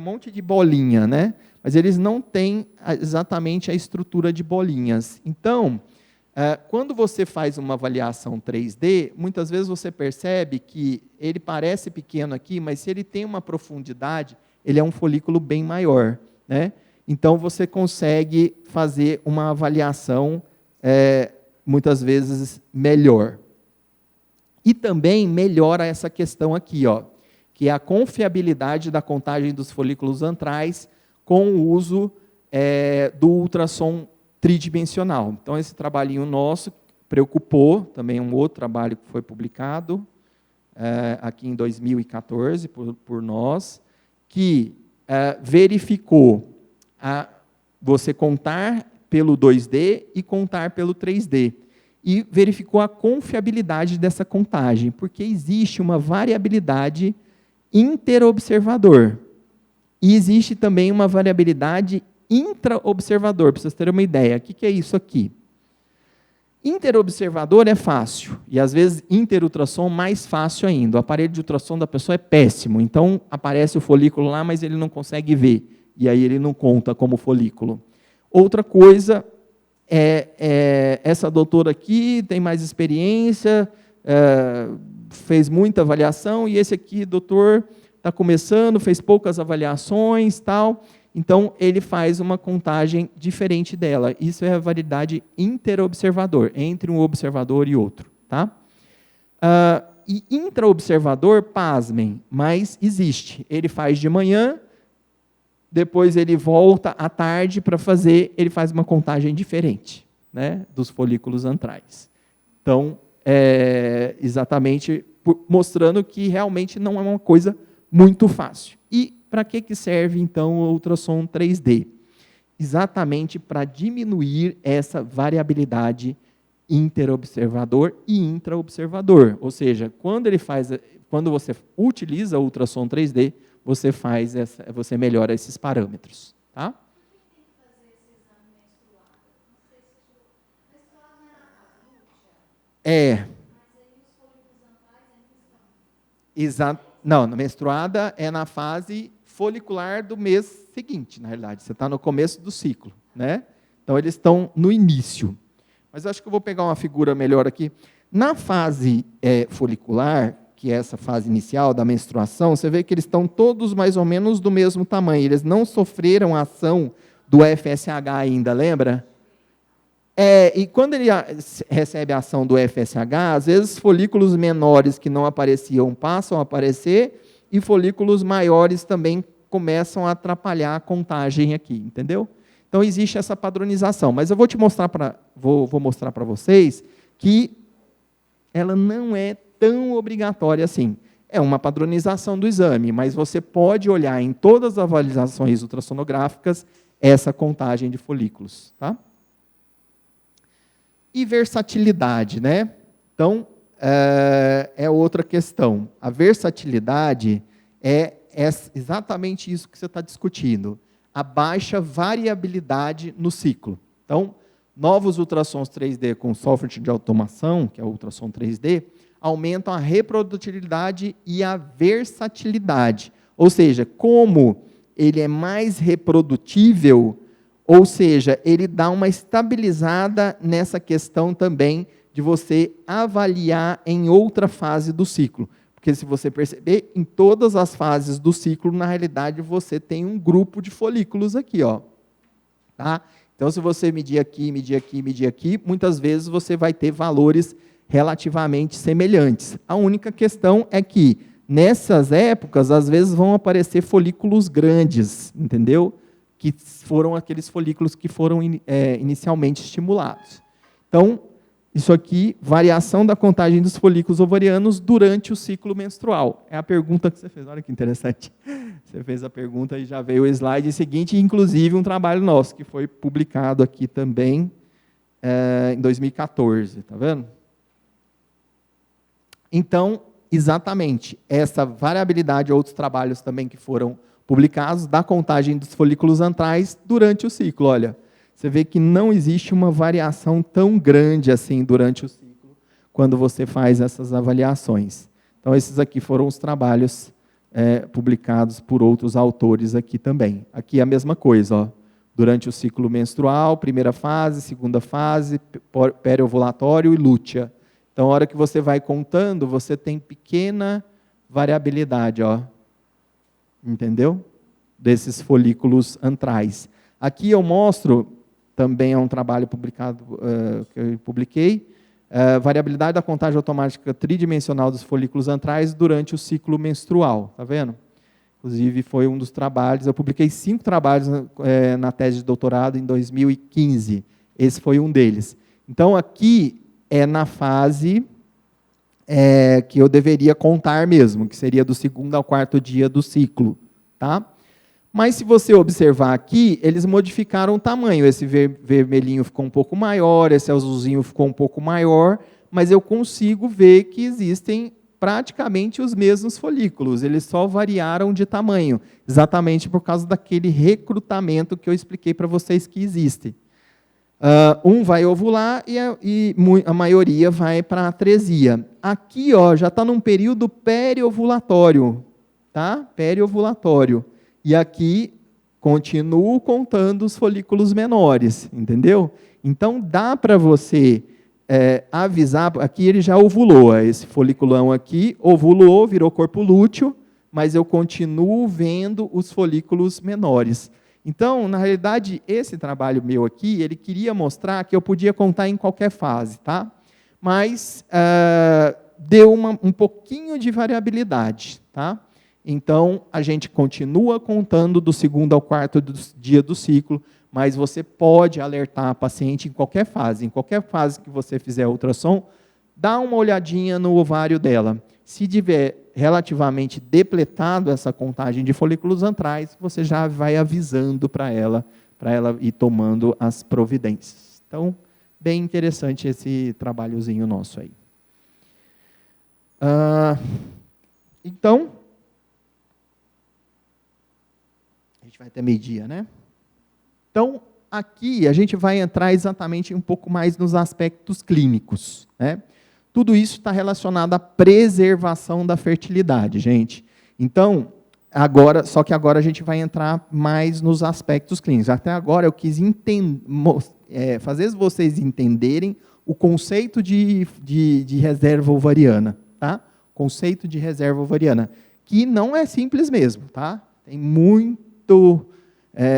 um monte de bolinha, né? Mas eles não têm exatamente a estrutura de bolinhas. Então, quando você faz uma avaliação 3D, muitas vezes você percebe que ele parece pequeno aqui, mas se ele tem uma profundidade, ele é um folículo bem maior, né? Então, você consegue fazer uma avaliação, muitas vezes, melhor. E também melhora essa questão aqui, ó, que é a confiabilidade da contagem dos folículos antrais com o uso do ultrassom tridimensional. Então, esse trabalhinho nosso preocupou, também um outro trabalho que foi publicado aqui em 2014 por nós, que verificou você contar pelo 2D e contar pelo 3D. E verificou a confiabilidade dessa contagem, porque existe uma variabilidade interobservador. E existe também uma variabilidade intraobservador, para vocês terem uma ideia. O que é isso aqui? Interobservador é fácil, e às vezes interultrassom mais fácil ainda. O aparelho de ultrassom da pessoa é péssimo, então aparece o folículo lá, mas ele não consegue ver, e aí ele não conta como folículo. Outra coisa essa doutora aqui tem mais experiência, fez muita avaliação, e esse aqui, doutor, está começando, fez poucas avaliações, tal. Então, ele faz uma contagem diferente dela. Isso é a variedade interobservador, entre um observador e outro. Tá? E intraobservador, pasmem, mas existe. Ele faz de manhã, depois ele volta à tarde para fazer, ele faz uma contagem diferente, né, dos folículos antrais. Então, exatamente mostrando que realmente não é uma coisa muito fácil. E para que serve, então, o ultrassom 3D? Exatamente para diminuir essa variabilidade interobservador e intraobservador. Ou seja, quando você utiliza o ultrassom 3D, você melhora esses parâmetros. Tá? Exato. Não, na menstruada é na fase folicular do mês seguinte, na realidade. Você está no começo do ciclo, né? Então, eles estão no início. Mas acho que eu vou pegar uma figura melhor aqui. Na fase folicular, que é essa fase inicial da menstruação, você vê que eles estão todos mais ou menos do mesmo tamanho. Eles não sofreram a ação do FSH ainda, lembra? E quando ele recebe a ação do FSH, às vezes folículos menores que não apareciam passam a aparecer e folículos maiores também começam a atrapalhar a contagem aqui, entendeu? Então, existe essa padronização. Mas eu vou vou mostrar para vocês que ela não é tão obrigatória assim. É uma padronização do exame, mas você pode olhar em todas as avaliações ultrassonográficas essa contagem de folículos. Tá? E versatilidade, né? Então, é outra questão. A versatilidade é exatamente isso que você está discutindo. A baixa variabilidade no ciclo. Então, novos ultrassons 3D com software de automação, que é o ultrassom 3D, aumentam a reprodutibilidade e a versatilidade. Ou seja, como ele é mais reprodutível, ou seja, ele dá uma estabilizada nessa questão também de você avaliar em outra fase do ciclo. Porque se você perceber, em todas as fases do ciclo, na realidade, você tem um grupo de folículos aqui. Ó. Tá? Então, se você medir aqui, medir aqui, medir aqui, muitas vezes você vai ter valores relativamente semelhantes. A única questão é que, nessas épocas, às vezes vão aparecer folículos grandes, entendeu? Que foram aqueles folículos que foram inicialmente estimulados. Então, isso aqui, variação da contagem dos folículos ovarianos durante o ciclo menstrual. É a pergunta que você fez. Olha que interessante. Você fez a pergunta e já veio o slide seguinte, inclusive um trabalho nosso, que foi publicado aqui também em 2014. Está vendo? Então, exatamente, essa variabilidade, outros trabalhos também que foram publicados, da contagem dos folículos antrais durante o ciclo. Olha, você vê que não existe uma variação tão grande assim durante o ciclo, quando você faz essas avaliações. Então, esses aqui foram os trabalhos publicados por outros autores aqui também. Aqui é a mesma coisa, ó. Durante o ciclo menstrual, primeira fase, segunda fase, periovulatório e lútea. Então, a hora que você vai contando, você tem pequena variabilidade, ó. Entendeu? Desses folículos antrais. Aqui eu mostro, também é um trabalho publicado, que eu publiquei, variabilidade da contagem automática tridimensional dos folículos antrais durante o ciclo menstrual. Está vendo? Inclusive, foi um dos trabalhos, eu publiquei 5 trabalhos na tese de doutorado em 2015. Esse foi um deles. Então, aqui é na fase que eu deveria contar mesmo, que seria do 2º ao 4º dia do ciclo. Tá? Mas, se você observar aqui, eles modificaram o tamanho. Esse vermelhinho ficou um pouco maior, esse azulzinho ficou um pouco maior, mas eu consigo ver que existem praticamente os mesmos folículos, eles só variaram de tamanho, exatamente por causa daquele recrutamento que eu expliquei para vocês que existe. Um vai ovular e a maioria vai para a atresia. Aqui, ó, já está num período periovulatório, tá? Periovulatório. E aqui, continuo contando os folículos menores, entendeu? Então, dá para você avisar, aqui ele já ovulou, esse foliculão aqui, ovulou, virou corpo lúteo, mas eu continuo vendo os folículos menores. Então, na realidade, esse trabalho meu aqui, ele queria mostrar que eu podia contar em qualquer fase, tá? Mas deu um pouquinho de variabilidade, tá? Então, a gente continua contando do 2º ao 4º dia do ciclo, mas você pode alertar a paciente em qualquer fase. Em qualquer fase que você fizer ultrassom, dá uma olhadinha no ovário dela. Se tiver relativamente depletado essa contagem de folículos antrais, você já vai avisando para ela ir tomando as providências. Então, bem interessante esse trabalhozinho nosso aí. Então, a gente vai até meio-dia, né? Então, aqui a gente vai entrar exatamente um pouco mais nos aspectos clínicos, né? Tudo isso está relacionado à preservação da fertilidade, gente. Então, só que agora a gente vai entrar mais nos aspectos clínicos. Até agora eu quis fazer vocês entenderem o conceito de reserva ovariana, tá? Conceito de reserva ovariana, que não é simples mesmo, tá? Tem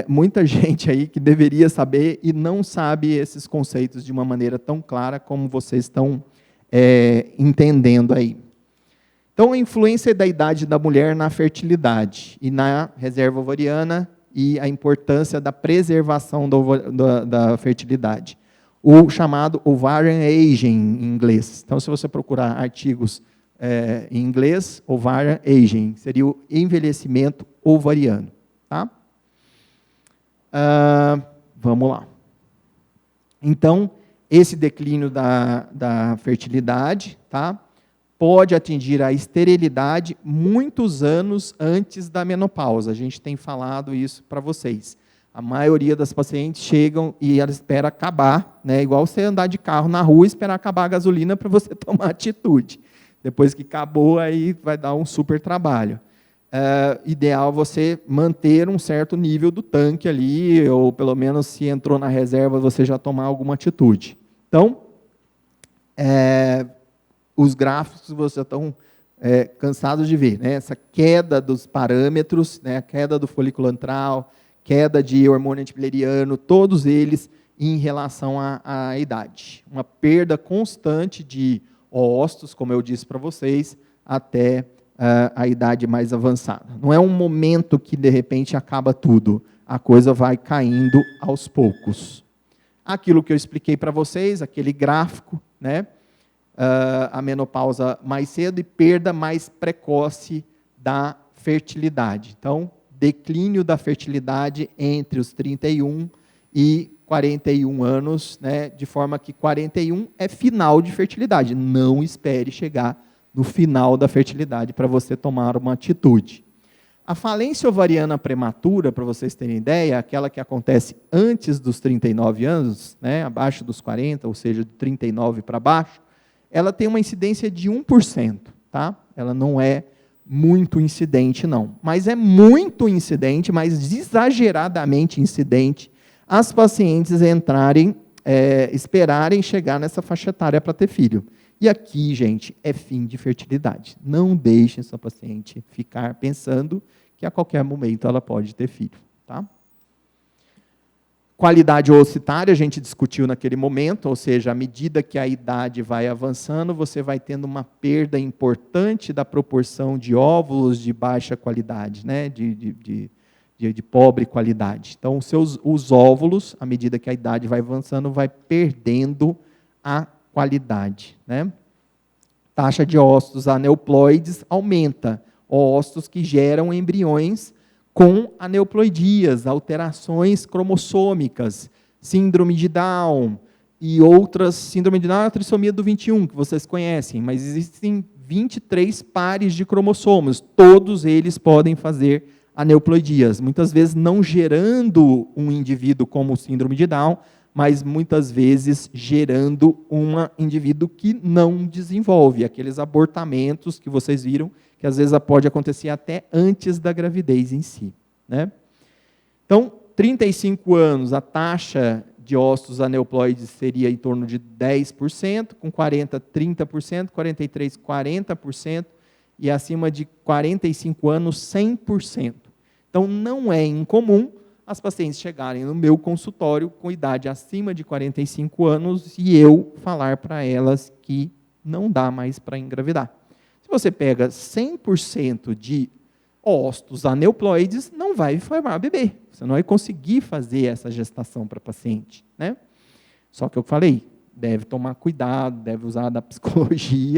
muita gente aí que deveria saber e não sabe esses conceitos de uma maneira tão clara como vocês estão entendendo aí. Então, a influência da idade da mulher na fertilidade e na reserva ovariana e a importância da preservação da fertilidade. O chamado ovarian aging em inglês. Então, se você procurar artigos em inglês, ovarian aging, seria o envelhecimento ovariano. Tá? Vamos lá. Então, esse declínio da fertilidade, tá? Pode atingir a esterilidade muitos anos antes da menopausa. A gente tem falado isso para vocês. A maioria das pacientes chegam e ela espera acabar, né? Igual você andar de carro na rua e esperar acabar a gasolina para você tomar atitude. Depois que acabou, aí vai dar um super trabalho. Ideal você manter um certo nível do tanque ali, ou pelo menos se entrou na reserva, você já tomar alguma atitude. Então, os gráficos vocês estão cansados de ver, né? Essa queda dos parâmetros, né? A queda do folículo antral, queda de hormônio antipileriano, todos eles em relação à idade. Uma perda constante de ósseos, como eu disse para vocês, até a idade mais avançada. Não é um momento que, de repente, acaba tudo. A coisa vai caindo aos poucos. Aquilo que eu expliquei para vocês, aquele gráfico, né? A menopausa mais cedo e perda mais precoce da fertilidade. Então, declínio da fertilidade entre os 31 e 41 anos, né? De forma que 41 é final de fertilidade. Não espere chegar no final da fertilidade para você tomar uma atitude. A falência ovariana prematura, para vocês terem ideia, aquela que acontece antes dos 39 anos, né, abaixo dos 40, ou seja, de 39 para baixo, ela tem uma incidência de 1%. Tá? Ela não é muito incidente, não. Mas é muito incidente, mas exageradamente incidente, as pacientes esperarem chegar nessa faixa etária para ter filho. E aqui, gente, é fim de fertilidade. Não deixem essa paciente ficar pensando que a qualquer momento ela pode ter filho. Tá? Qualidade oocytária, a gente discutiu naquele momento, ou seja, à medida que a idade vai avançando, você vai tendo uma perda importante da proporção de óvulos de baixa qualidade, né? de pobre qualidade. Então, os óvulos, à medida que a idade vai avançando, vai perdendo a qualidade. Né? Taxa de ócitos aneuploides aumenta, ócitos que geram embriões com aneuploidias, alterações cromossômicas, síndrome de Down e outras, síndrome de Down é a trissomia do 21, que vocês conhecem, mas existem 23 pares de cromossomos, todos eles podem fazer aneuploidias, muitas vezes não gerando um indivíduo como síndrome de Down, mas muitas vezes gerando um indivíduo que não desenvolve, aqueles abortamentos que vocês viram, que às vezes pode acontecer até antes da gravidez em si. Né? Então, 35 anos, a taxa de ócitos aneuploides seria em torno de 10%, com 40, 30%, 43, 40%, e acima de 45 anos, 100%. Então, não é incomum as pacientes chegarem no meu consultório com idade acima de 45 anos e eu falar para elas que não dá mais para engravidar. Se você pega 100% de ócitos aneuploides, não vai formar bebê. Você não vai conseguir fazer essa gestação para a paciente. Né? Só que eu falei, deve tomar cuidado, deve usar da psicologia,